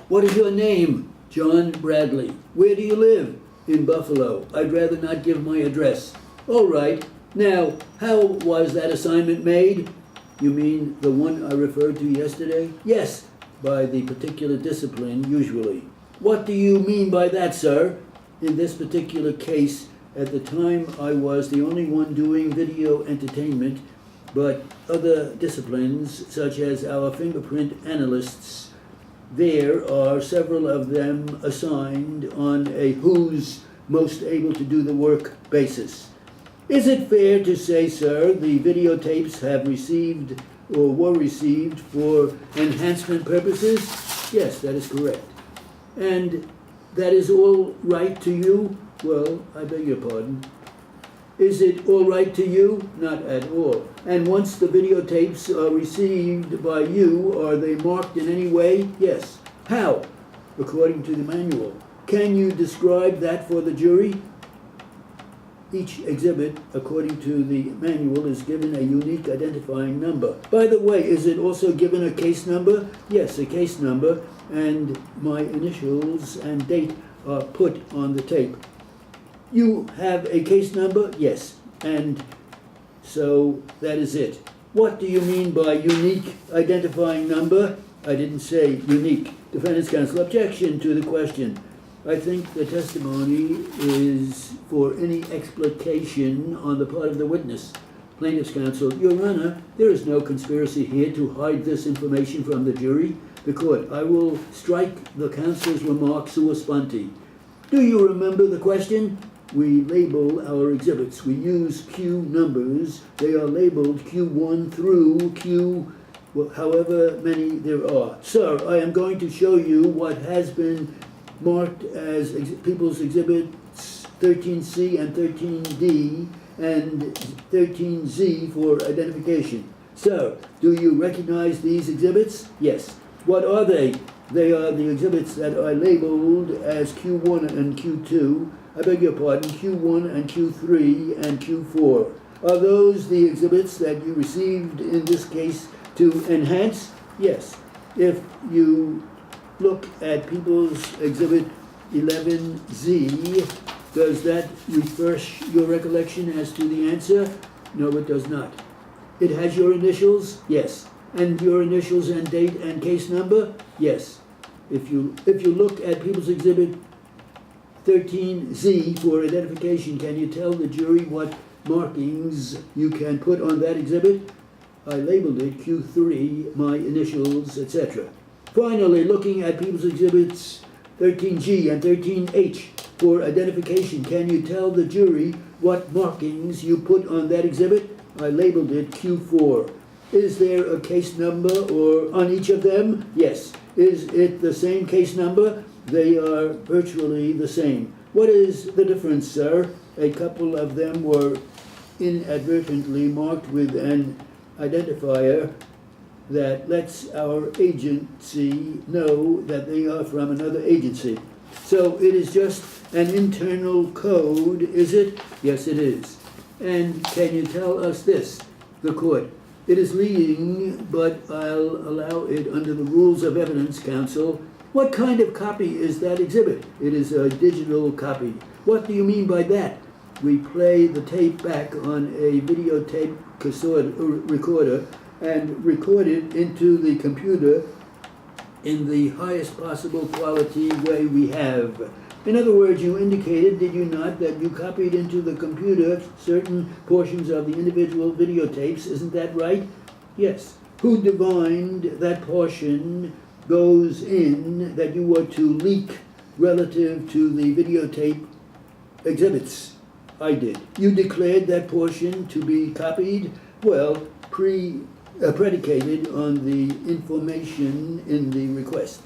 What is your name? John Bradley. Where do you live? In Buffalo. I'd rather not give my address. All right. Now, how was that assignment made? You mean the one I referred to yesterday? Yes, by the particular discipline, usually. What do you mean by that, sir? In this particular case, at the time I was the only one doing video entertainment, but other disciplines, such as our fingerprint analysts, there are several of them assigned on a who's most able to do the work basis. Is it fair to say, sir, the videotapes have received or were received for enhancement purposes? Yes, that is correct. And that is all right to you? Well, I beg your pardon. Is it all right to you? Not at all. And once the videotapes are received by you, are they marked in any way? Yes. How? According to the manual. Can you describe that for the jury? Each exhibit, according to the manual, is given a unique identifying number. By the way, is it also given a case number? Yes, a case number, and my initials and date are put on the tape. You have a case number? Yes. And so that is it. What do you mean by unique identifying number? I didn't say unique. Defendant's counsel, objection to the question. I think the testimony is for any explication on the part of the witness. Plaintiff's counsel, Your Honor, there is no conspiracy here to hide this information from the jury. The court, I will strike the counsel's remark sua sponte. Do you remember the question? We label our exhibits. We use Q numbers. They are labeled Q1 through Q, well, however many there are. Sir, I am going to show you what has been marked as People's Exhibits 13C and 13D and 13Z for identification. Sir, do you recognize these exhibits? Yes. What are they? They are the exhibits that are labeled as Q1 and Q2. I beg your pardon, Q1 and Q3 and Q4. Are those the exhibits that you received in this case to enhance? Yes. If you look at People's Exhibit 11Z, does that refresh your recollection as to the answer? No, it does not. It has your initials? Yes. And your initials and date and case number? Yes. If you look at People's Exhibit 13Z for identification, can you tell the jury what markings you can put on that exhibit? I labeled it Q3, my initials, etc. Finally, looking at People's Exhibits 13G and 13H for identification, can you tell the jury what markings you put on that exhibit? I labeled it Q4. Is there a case number or on each of them? Yes. Is it the same case number? They are virtually the same. What is the difference, sir? A couple of them were inadvertently marked with an identifier that lets our agency know that they are from another agency. So it is just an internal code, is it? Yes, it is. And can you tell us this? The court. It is leading, but I'll allow it under the rules of evidence, counsel. What kind of copy is that exhibit? It is a digital copy. What do you mean by that? We play the tape back on a videotape recorder and record it into the computer in the highest possible quality way we have. In other words, you indicated, did you not, that you copied into the computer certain portions of the individual videotapes, isn't that right? Yes. Who divined that portion goes in that you were to leak relative to the videotape exhibits? I did. You declared that portion to be copied? Well, predicated on the information in the request.